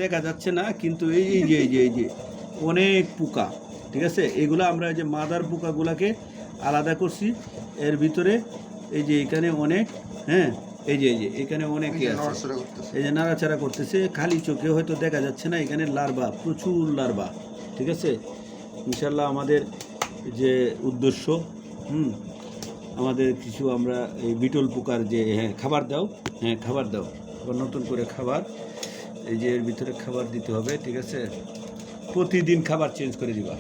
দেখা যাচ্ছে না, কিন্তু এই যে অনেক পোকা, ঠিক আছে। এগুলো আমরা এই যে মাদার পোকাগুলাকে আলাদা করছি। এর ভিতরে এই যে এখানে অনেক, হ্যাঁ, এই যে এখানে অনেকে আছে, এই যে নাড়াচাড়া করতেছে। খালি চোখে হয়তো দেখা যাচ্ছে না, এখানে লার্ভা, প্রচুর লার্ভা, ঠিক আছে। ইনশাল্লাহ আমাদের যে উদ্দেশ্য, আমাদের কিছু আমরা এই বিটল পোকার যে, হ্যাঁ খাবার দাও, হ্যাঁ খাবার দাও, আবার নতুন করে খাবার, এই যে এর ভিতরে খাবার দিতে হবে, ঠিক আছে। প্রতিদিন খাবার চেঞ্জ করে দিবা,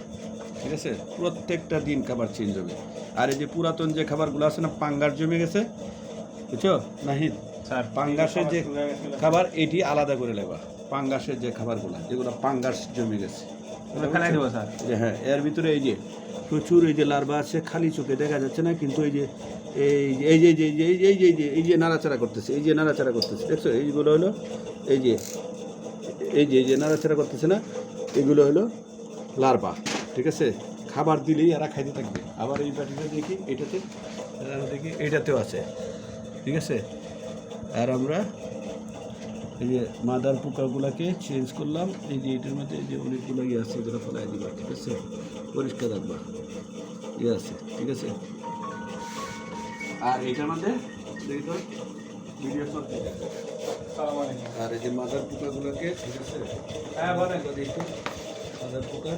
ঠিক আছে। প্রত্যেকটা দিন খাবার চেঞ্জ হবে। আর এই যে পুরাতন যে খাবারগুলো আছে না, পাঙ্গাস জমে গেছে, বুঝছো নাহিদ, পাঙ্গাসের যে খাবার এটি আলাদা করে নেবা। পাঙ্গাসের যে খাবারগুলো, যেগুলো পাঙ্গাস জমে গেছে, হ্যাঁ, এর ভিতরে এই যে প্রচুর এই যে লার্ভা আছে, খালি চোখে দেখা যাচ্ছে না, কিন্তু এই যে এই যে এই যে এই যে এই যে এই যে নাড়াচাড়া করতেছে, এই যে নাড়াচাড়া করতেছে, দেখছো এইগুলো হলো এই যে এই যে নাড়াচাড়া করতেছে না, এগুলো হলো লার্ভা, ঠিক আছে। খাবার দিলেই এরা খাইতে থাকবে। আবার এই বাটিটা দেখি, এটাতে দেখি, এইটাতেও আছে, ঠিক আছে। আর আমরা এই যে মাদার পোকাগুলোকে চেঞ্জ করলাম। এই যে এটার মধ্যে যে অনেকগুলো ইয়ে আছে, এগুলো ফেলাই দিবা, ঠিক আছে। পরিষ্কার রাখবা, ইয়ে আছে, ঠিক আছে। আর এটার মধ্যে দেখো ভিডিও চলছে। আর এই যে মাদার পোকাগুলোকে, ঠিক আছে, হ্যাঁ বলেন তো দেখি মাদার পোকা,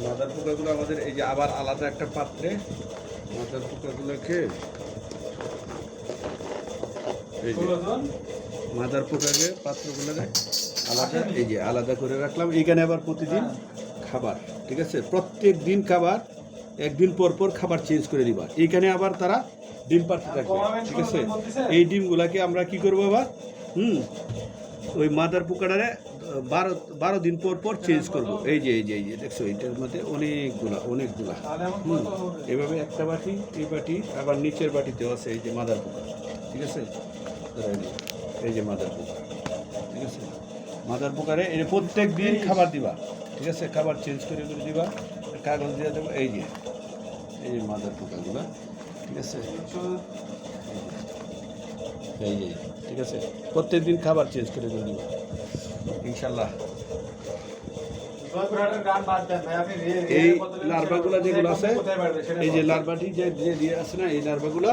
মাদার পোকাগুলো আমাদের এই যে আবার আলাদা একটা পাত্রে মাদার পোকাগুলোকে, মাদার পোকাকে পাত্রগুলোকে আলাদা, এই যে আলাদা করে রাখলাম। এইখানে আবার প্রতিদিন খাবার, ঠিক আছে। প্রত্যেক দিন খাবার, একদিন পর পর খাবার চেঞ্জ করে দিবা। এইখানে আবার তারা ডিম পাড়তে থাকবে, ঠিক আছে। এই ডিমগুলাকে আমরা কি করবো আবার, ওই মাদার পোকাটারে 12 দিন পর পর চেঞ্জ করবো। এই যে দেখছো, এইটার মধ্যে অনেকগুলা এভাবে একটা বাটি, এই বাটি, আবার নিচের বাটিতেও আছে এই যে মাদার পোকা, ঠিক আছে। এই যে মাদার পোকা, ঠিক আছে। মাদার পোকারে এই প্রত্যেক দিন খাবার দিবা, ঠিক আছে। খাবার চেঞ্জ করে দিবা, কাগজ দিয়ে দেবো। এই যে মাদার পোকাগুলা, ঠিক আছে। এই যে, ঠিক আছে, প্রত্যেক দিন খাবার চেঞ্জ করে দিবা ইনশাল্লাহ। এই লার্ভাগুলা যেগুলো আছে, এই যে লার্ভাটি যে দিয়ে আছে না, এই লার্ভাগুলা,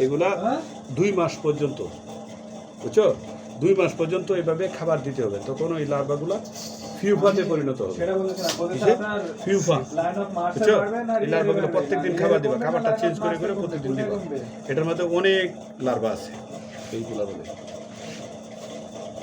এগুলা 2 মাস পর্যন্ত, বুঝছো, 2 মাস পর্যন্ত এইভাবে খাবার দিতে হবে। তখন ওই লার্ভাগুলা ফিউফাতে পরিণত হবে। ফিউফা, বুঝছো, এই লার্ভাগুলো প্রত্যেকদিন খাবার দিবা, খাবারটা চেঞ্জ করে প্রত্যেকদিন দিবা। এটার মধ্যে অনেক লার্ভা আছে, এইগুলা বলে।